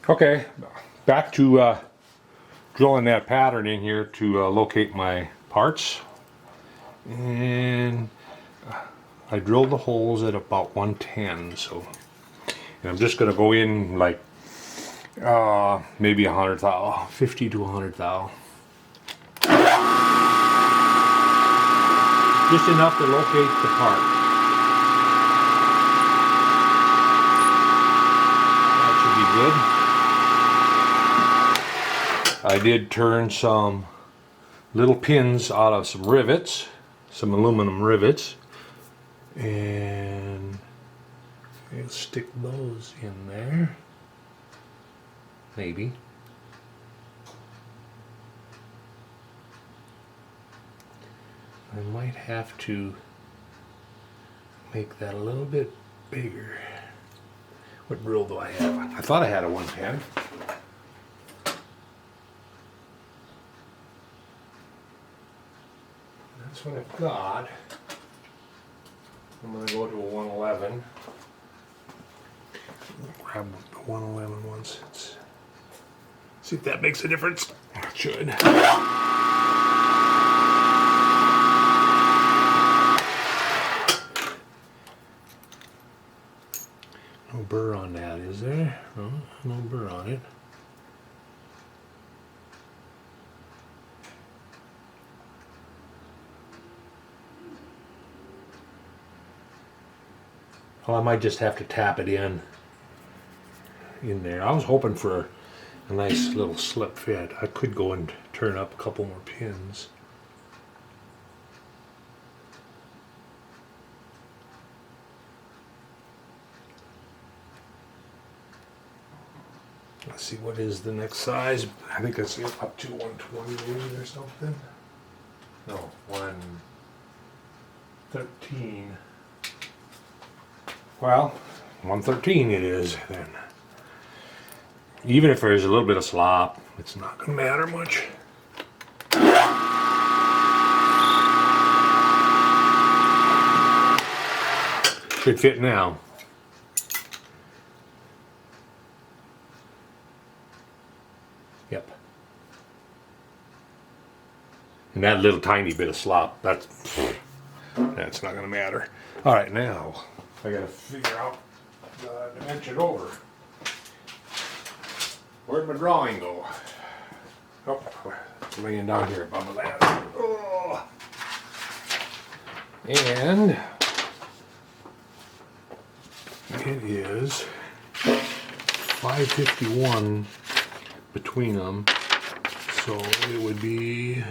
Okay, back to drilling that pattern in here to locate my parts. And I drilled the holes at about 110, so and I'm just going to go in like maybe 100 thou, 50 to 100 thou. Just enough to locate the part. I did turn some little pins out of some rivets, some aluminum rivets, and I'll stick those in there, maybe. I might have to make that a little bit bigger. What drill do I have? I thought I had a 110. That's what I've got. I'm going to go to a 111. Grab the 111 ones. See if that makes a difference. It should. No burr on that, is there? No, no burr on it. Well, I might just have to tap it in there. I was hoping for a nice little slip fit. I could go and turn up a couple more pins. Let's see, what is the next size? I think it's up to 120 or something. No, 113. Well, 113 it is then. Even if there's a little bit of slop, it's not going to matter much. Should fit now. Yep. And that little tiny bit of slop, that's not going to matter. All right, now I got to figure out the dimension over. Where'd my drawing go? Oh, it's laying down here above the ladder. Oh. And it is 551 between them, so it would be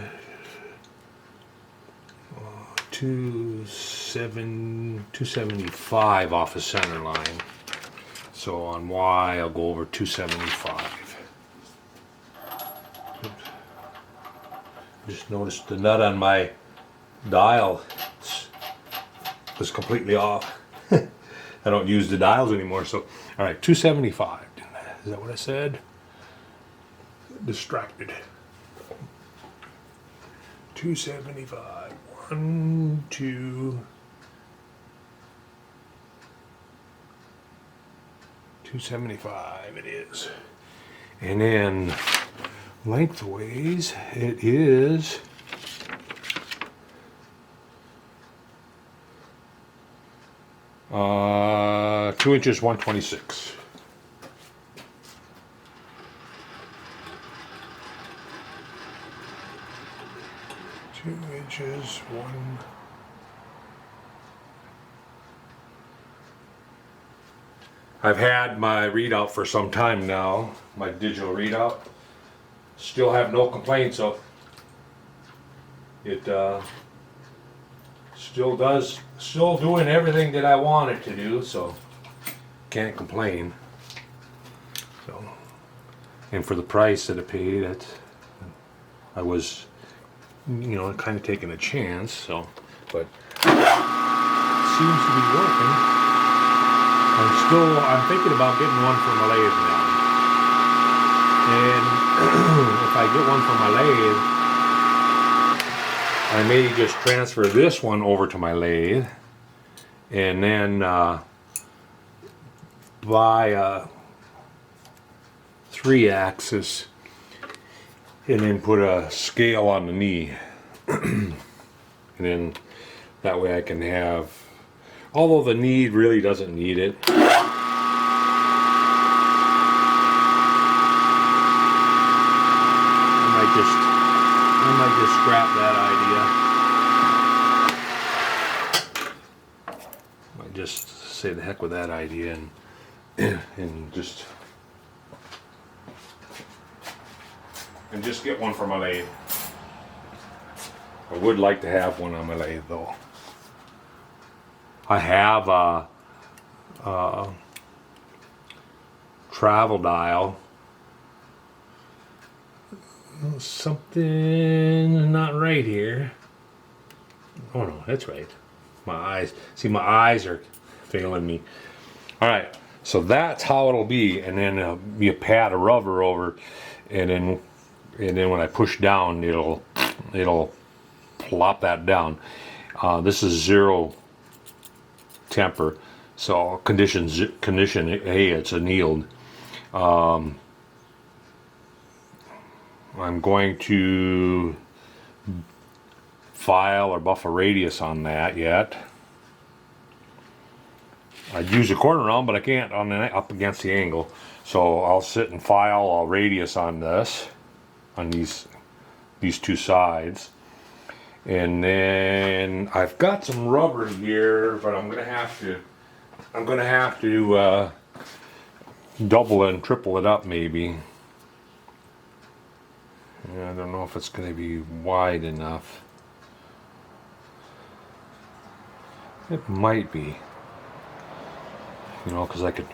275 off the center line. So on Y, I'll go over 275. Just noticed the nut on my dial was completely off. I don't use the dials anymore, so all right, 275. Is that what I said? Distracted. 275. 1, 2. 275 it is. And then lengthways it is 2 inches 126. One. I've had my readout for some time now, my digital readout. Still have no complaints, so it still doing everything that I want it to do, so can't complain. So, and for the price that I paid, I was, kind of taking a chance, so, but it seems to be working. I'm thinking about getting one for my lathe now. And if I get one for my lathe, I may just transfer this one over to my lathe and then buy 3-axis, and then put a scale on the knee. And then that way I can have, although the knee really doesn't need it. I might just scrap that idea. Might just say the heck with that idea and just get one for my lathe. I would like to have one on my lathe though. I have a travel dial. Something not right here. Oh no, that's right. My eyes. See, my eyes are failing me. All right, so that's how it'll be, and then be a pad of rubber over, and then when I push down, it'll plop that down. This is 0 temper, so condition. Hey, it's annealed. I'm going to file or buff a radius on that yet. I'd use a quarter round, but I can't on up against the angle. So I'll sit and file a radius on this, on these two sides. And then I've got some rubber here, but I'm gonna have to double and triple it up maybe. I don't know if it's going to be wide enough. It might be, you know, because I could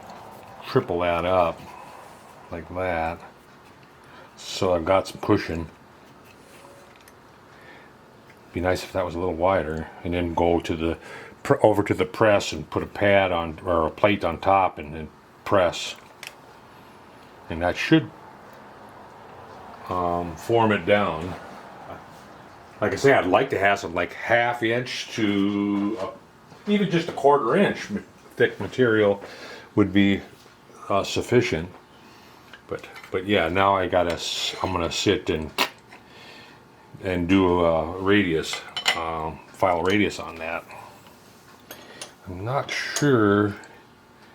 triple that up like that. So I've got some cushion. Be nice if that was a little wider, and then go to over to the press and put a pad on or a plate on top, and then press, and that should form it down. Like I say, I'd like to have some like 1/2 inch to even just a 1/4 inch thick material would be sufficient. But yeah, now I'm gonna sit and do a radius, file radius on that. I'm not sure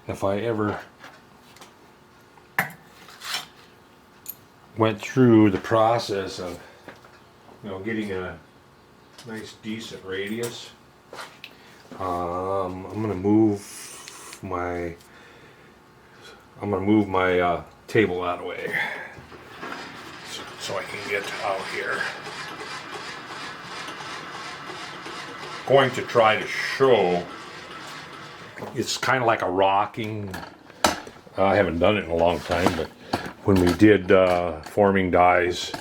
if I ever went through the process of, you know, getting a nice decent radius. I'm gonna move my table out of the way so I can get out here. Going to try to show, it's kind of like a rocking. I haven't done it in a long time, but when we did forming dies,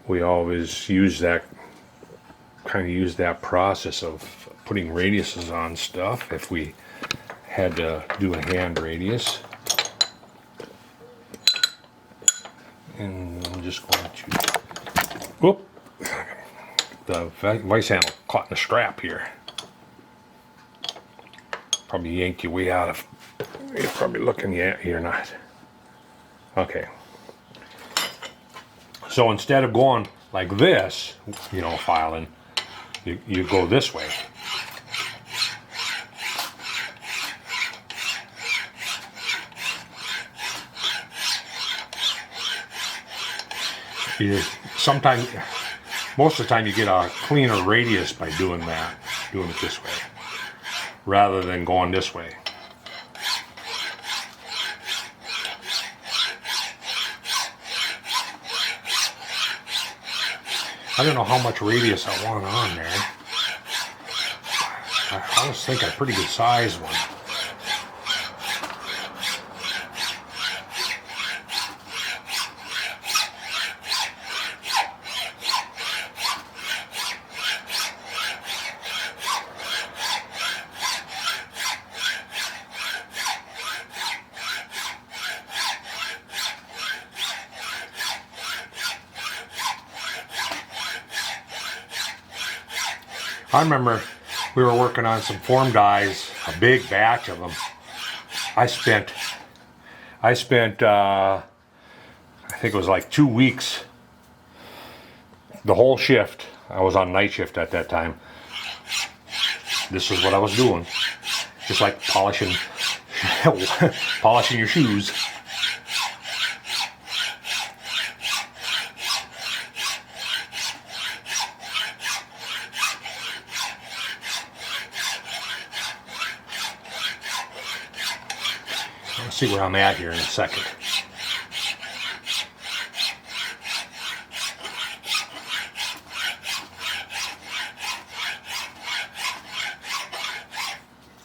we always use that process of putting radiuses on stuff if we had to do a hand radius. And I'm just going to, whoop, the vice handle caught in the strap here. Probably yanked you way out of, you're probably looking at you or not. Okay. So instead of going like this, you know, filing, you go this way. Sometimes, most of the time, you get a cleaner radius by doing it this way, rather than going this way. I don't know how much radius I want on there. I was thinking a pretty good size one. I remember we were working on some form dies, a big batch of them. I spent think it was like 2 weeks. The whole shift, I was on night shift at that time. This is what I was doing. Just like polishing, polishing your shoes. Let's see where I'm at here in a second.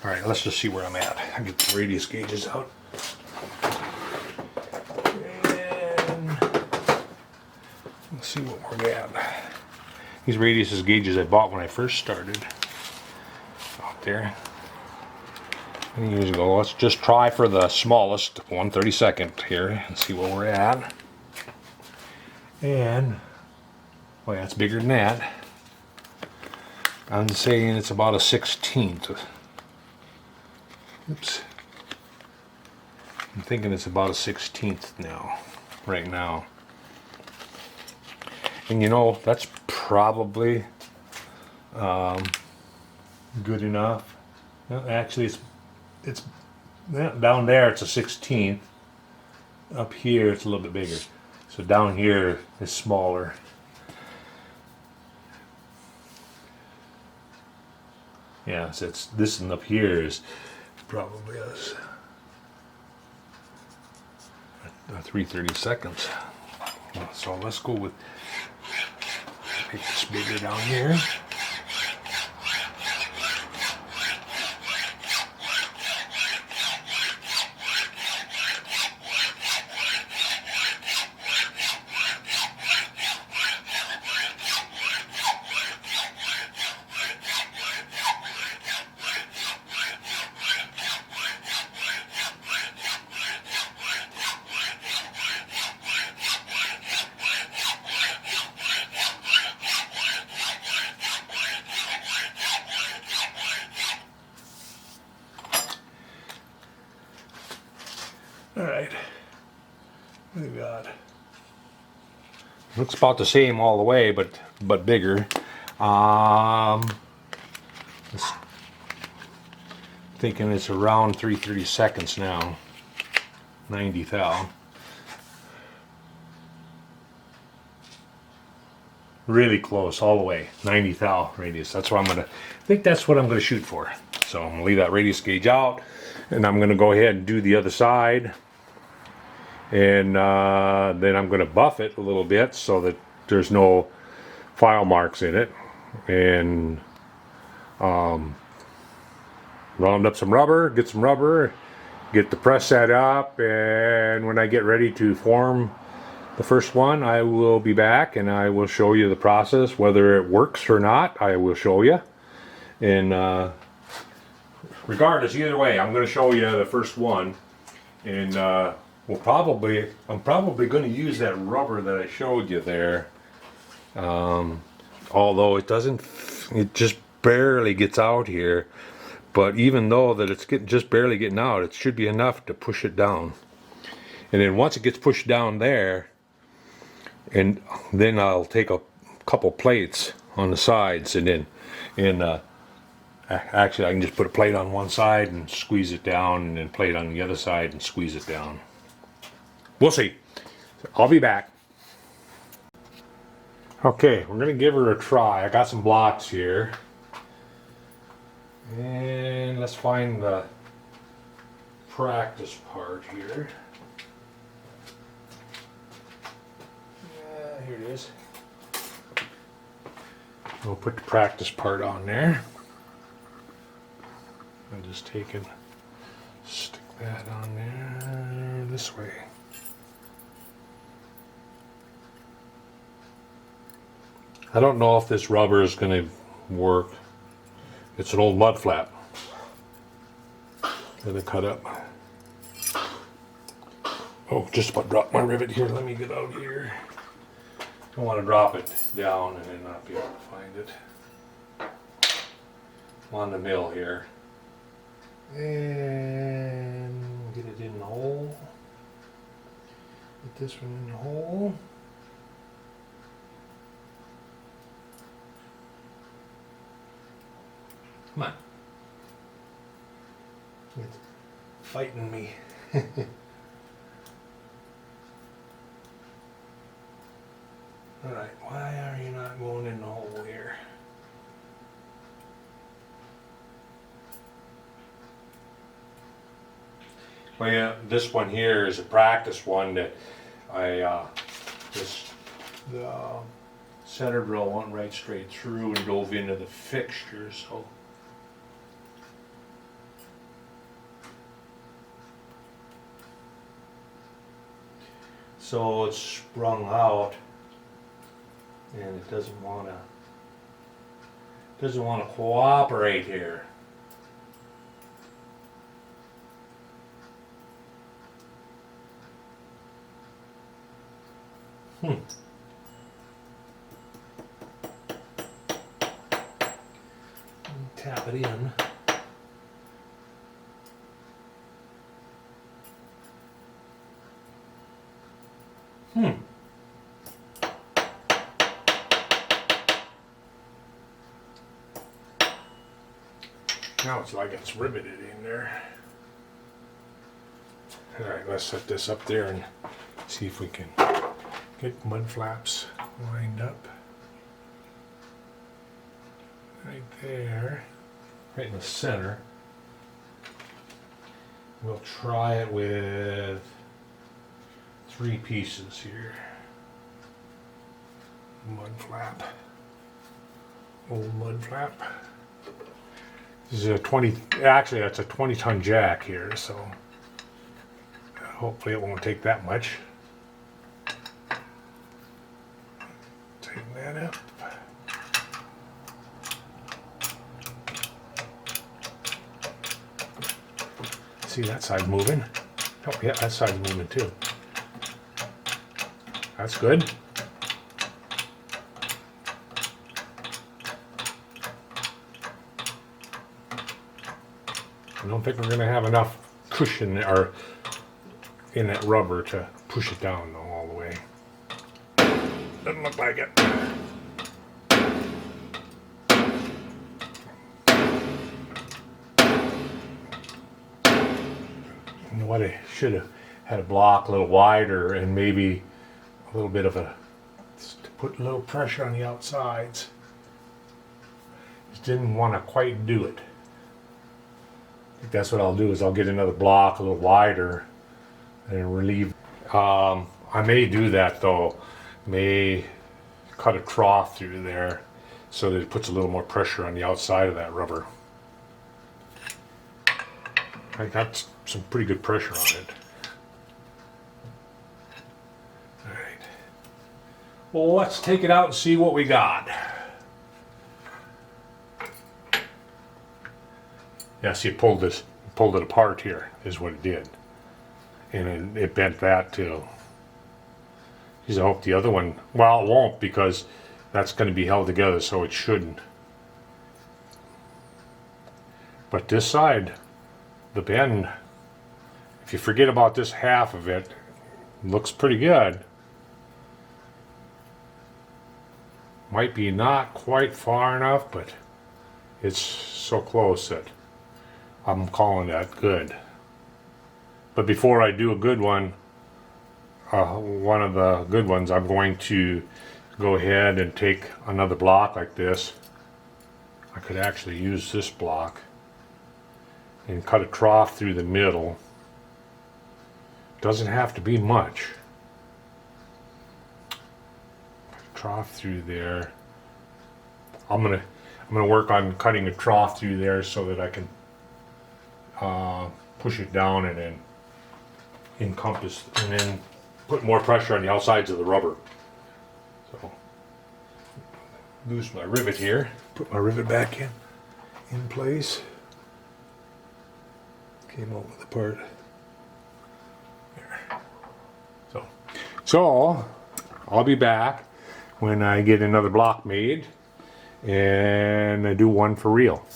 All right, let's just see where I'm at. I'll get the radius gauges out. And let's see what we're at. These radius gauges I bought when I first started out there. Many years ago. Let's just try for the smallest 1/32 here and see where we're at. And, oh yeah, it's bigger than that. I'm saying it's about a 1/16. Oops. I'm thinking it's about a 1/16 now, right now. And you know, that's probably good enough. Well, actually, it's down there it's a 1/16. Up here it's a little bit bigger. So down here is smaller. Yeah, so it's this one up here is probably a 3/32. So let's go with make this bigger down here. All right, what do we got? Looks about the same all the way, but bigger. Thinking it's around 3/32 now. 90 thou. Really close all the way. 90 thou radius. That's what I think that's what I'm gonna shoot for. So I'm gonna leave that radius gauge out, and I'm gonna go ahead and do the other side. And then I'm going to buff it a little bit so that there's no file marks in it, and round up some rubber, get the press set up, and when I get ready to form the first one, I will be back and I will show you the process. Whether it works or not, I will show you. And regardless, either way, I'm going to show you the first one, and I'm probably going to use that rubber that I showed you there. Although it just barely gets out here. But even though that it's just barely getting out, it should be enough to push it down. And then once it gets pushed down there, and then I'll take a couple plates on the sides, and then actually I can just put a plate on one side and squeeze it down, and then plate on the other side and squeeze it down. We'll see. I'll be back. Okay, we're gonna give her a try. I got some blocks here, and let's find the practice part here. Here it is. We'll put the practice part on there. I'll just take and stick that on there this way. I don't know if this rubber is going to work. It's an old mud flap that I cut up. Oh, just about dropped my rivet here. Let me get out here. Don't want to drop it down and then not be able to find it. I'm on the mill here. And get it in the hole. Put this one in the hole. Come on. It's fighting me. Alright, why are you not going in the hole here? Well, yeah, this one here is a practice one that the center drill went right straight through and dove into the fixture, so it's sprung out, and it doesn't want to cooperate here. Tap it in. Now it's like it's riveted in there. Alright, let's set this up there and see if we can get mud flaps lined up. Right there, right in the center. We'll try it with 3 pieces here. Mud flap. Old mud flap. This is a 20, actually that's a 20-ton jack here, so hopefully it won't take that much. Tighten that up. See that side moving? Oh yeah, that side's moving too. That's good. I don't think we're going to have enough cushion or in that rubber to push it down though all the way. Doesn't look like it. You know what, I should have had a block a little wider and maybe a little bit of a, to put a little pressure on the outsides. Just didn't want to quite do it. I think that's what I'll do, is I'll get another block a little wider and relieve. I may do that though. May cut a trough through there so that it puts a little more pressure on the outside of that rubber. I got some pretty good pressure on it. Alright. Well, let's take it out and see what we got. Yeah, see, it pulled it apart here, is what it did. And it bent that too. Because I hope the other one, well, it won't, because that's going to be held together, so it shouldn't. But this side, the bend, if you forget about this half of it, looks pretty good. Might be not quite far enough, but it's so close that I'm calling that good. But before I do a good one, one of the good ones, I'm going to go ahead and take another block like this. I could actually use this block and cut a trough through the middle. Doesn't have to be much. Cut a trough through there. I'm gonna work on cutting a trough through there so that I can push it down and then encompass and then put more pressure on the outsides of the rubber. So loose my rivet here, put my rivet back in place. Came out with the part there. So I'll be back when I get another block made and I do one for real.